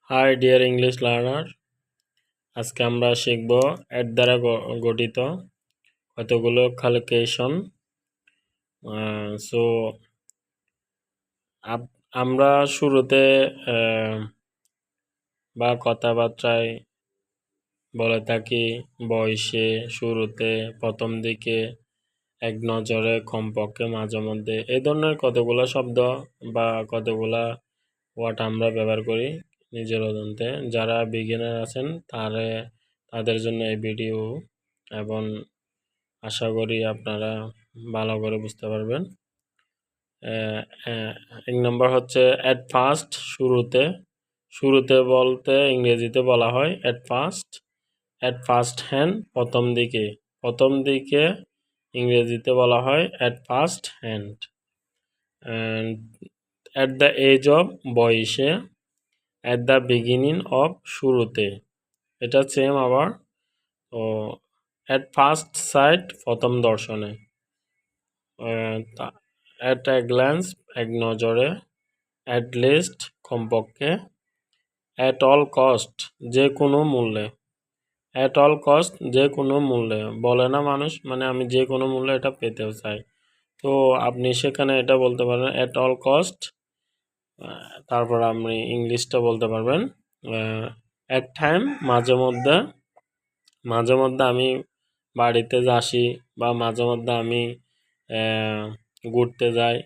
High dear English learner, আজকে আমরা শিখব এট দ্বারা গঠিত কতগুলো ক্যালকুলেশন। সো আমরা শুরুতে বা কথাবার্তায় বলে থাকি বয়সে, শুরুতে, প্রথম দিকে, এক নজরে, কমপক্ষে, মাঝে মধ্যে, এই ধরনের কতগুলো শব্দ বা কতগুলা ওয়ার্ড আমরা ব্যবহার করি নিজের অজান্তে। যারা বিগিনার আছেন তাদের জন্য এই ভিডিও, এবং আশা করি আপনারা ভালো করে বুঝতে পারবেন। এক নম্বর হচ্ছে অ্যাট ফার্স্ট, শুরুতে। শুরুতে বলতে ইংরেজিতে বলা হয় at first. At first hand, প্রথম দিকে। প্রথম দিকে ইংরেজিতে বলা হয় at first hand. And at the age of, বয়সে। অ্যাট দ্য বিগিনিং অফ, শুরুতে। এটা সেম আবার। তো অ্যাট ফার্স্ট সাইট, প্রথম দর্শনে। অ্যাট এ গ্ল্যান্স, এক নজরে। অ্যাট লিস্ট, কমপক্ষে। অ্যাট অল কস্ট, যে কোনো মূল্যে। অ্যাট অল কস্ট, যে কোনো মূল্যে। বলে না মানুষ, মানে আমি যে কোনো মূল্যে এটা পেতেও চাই। তো আপনি সেখানে এটা বলতে পারেন অ্যাট অল কস্ট। তারপর আপনি ইংলিশটা বলতে পারবেন এক টাইম, মাঝে মধ্যে। মাঝে মধ্যে আমি বাড়িতে আসি, বা মাঝে মধ্যে আমি ঘুরতে যাই।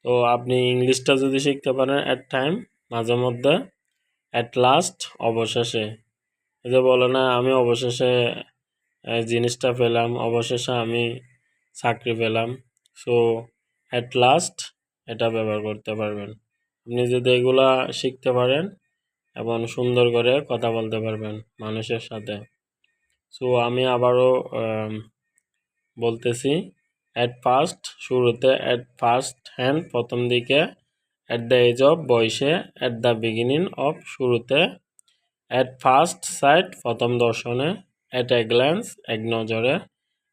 তো আপনি ইংলিশটা যদি শিখতে পারেন অ্যাট টাইম, মাঝে মধ্যে। অ্যাট লাস্ট, অবশেষে। এই যে বলে না, আমি অবশেষে জিনিসটা পেলাম, অবশেষে আমি চাকরি পেলাম। সো অ্যাট লাস্ট এটা ব্যবহার করতে পারবেন। আপনি যদি এগুলা শিখতে পারেন এবং সুন্দর করে কথা বলতে পারবেন মানুষের সাথে। সো আমি আবারও বলতেছি, অ্যাট ফার্স্ট, শুরুতে। অ্যাট ফার্স্ট হ্যান্ড, প্রথম দিকে। অ্যাট দ্য এজ অফ, বয়সে। অ্যাট দ্য বিগিনিং অফ, শুরুতে। অ্যাট ফার্স্ট সাইট, প্রথম দর্শনে। অ্যাট এ গ্ল্যান্স, এক নজরে।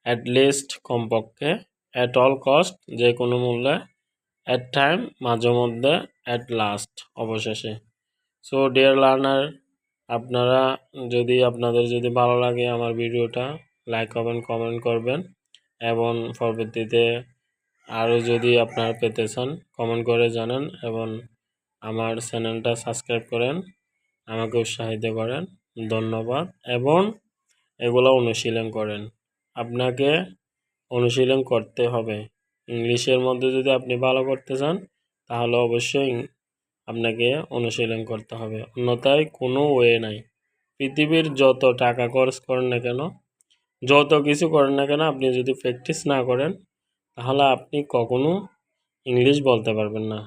অ্যাট লিস্ট, কমপক্ষে। অ্যাট অল কস্ট, যে কোনো মূল্যে। অ্যাট টাইম, মাঝে মধ্যে। অ্যাট লাস্ট, অবশেষে। সো ডিয়ার লার্নার, আপনাদের যদি ভালো লাগে আমার ভিডিওটা, লাইক করবেন, কমেন্ট করবেন, এবং পরবর্তীতে আরও যদি আপনারা পেতে চান কমেন্ট করে জানান, এবং আমার চ্যানেলটা সাবস্ক্রাইব করেন, আমাকে উৎসাহিত করেন। ধন্যবাদ। এবং এগুলো অনুশীলন করেন। আপনাকে অনুশীলন করতে হবে। ইংলিশের মধ্যে যদি আপনি ভালো করতে চান, তাহলে অবশ্যই আপনাকে অনুশীলন করতে হবে, অন্যথায় কোনো ওয়ে নাই। পৃথিবীর যত টাকা খরচ করেন না কেন, যত কিছু করেন না কেন, আপনি যদি প্র্যাকটিস না করেন, তাহলে আপনি কখনো ইংলিশ বলতে পারবেন না,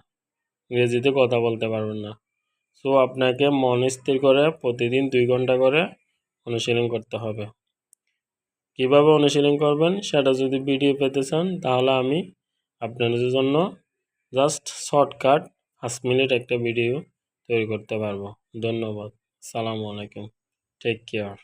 ইংরেজিতে কথা বলতে পারবেন না। সো আপনাকে মন স্থির করে প্রতিদিন 2 ঘন্টা করে অনুশীলন করতে হবে। কিভাবে অনুশীলন করবেন সেটা যদি ভিডিও পেতে চান, তাহলে আমি আপনাদের জন্য জাস্ট শর্টকাট 5 মিনিট একটা ভিডিও তৈরি করতে পারবো। ধন্যবাদ। আসসালামু আলাইকুম। Take care.